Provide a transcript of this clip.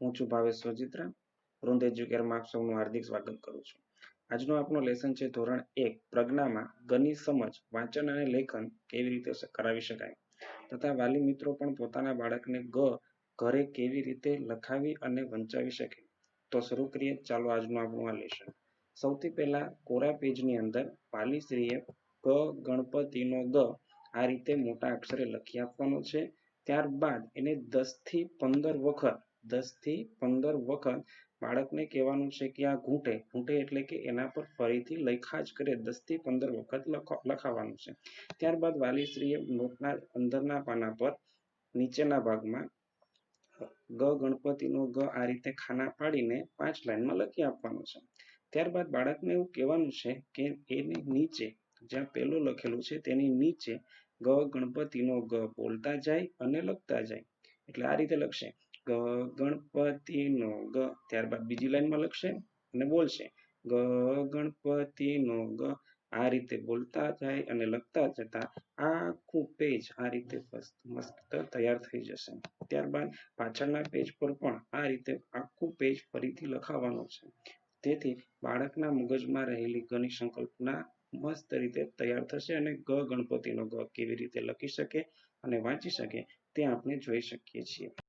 હું છું ભાવેશ સોજિત્રા. વૃંદ એજ્યુકેરમાં આપ સૌનું હાર્દિક સ્વાગત કરું છું. આજનો આપણો લેસન છે ધોરણ 1 પ્રજ્ઞામાં ગની સમજ વાંચન અને લેખન કેવી રીતે કરાવી શકાય તથા વાલી મિત્રો પણ પોતાના બાળકને ઘરે કેવી રીતે લખાવી અને વંચાવી શકે. તો શરૂ કરીએ. ચાલો આજનું આપણું આ લેસન. સૌથી પહેલા કોરા પેજની અંદર વાલીશ્રીએ ગ ગણપતિનો ગ આ રીતે મોટા અક્ષરે લખી આપવાનો છે. ત્યારબાદ એને 10 થી 15 વખત બાળકને કહેવાનું છે કે આ ઘૂંટે એટલે કે એના પર ફરીથી લખ્યા જ કરે 10 થી 15 વખત લખાવાનું છે. ત્યારબાદ વાલીશ્રીએ નોટના અંદરના પાના પર નીચેના ભાગમાં ગ ગણપતિનો ગ આ રીતે ખાના પાડીને 5 લાઈનમાં લખી આપવાનું છે. ત્યારબાદ બાળકને એવું કહેવાનું છે કે એની નીચે જ્યાં પેલું લખેલું છે તેની નીચે ગ ગણપતિનો ગ બોલતા જાય અને લખતા જાય. એટલે આ રીતે લખશે ગ ગણપતિનો ગ. ત્યારબાદ બીજી લાઈનમાં લખશે અને બોલશે ગ ગણપતિનો ગ. આ રીતે બોલતા જાય અને લખતા જતા આખું પેજ આ રીતે મસ્ત તૈયાર થઈ જશે. ત્યારબાદ પાછળના પેજ પર પણ આ રીતે આખું પેજ ફરીથી લખાવવાનું છે. તેથી બાળકના મગજમાં રહેલી ઘણી સંકલ્પના મસ્ત રીતે તૈયાર થશે અને ગ ગણપતિનો ગ કેવી રીતે લખી શકે અને વાંચી શકે તે આપણે જોઈ શકીએ છીએ.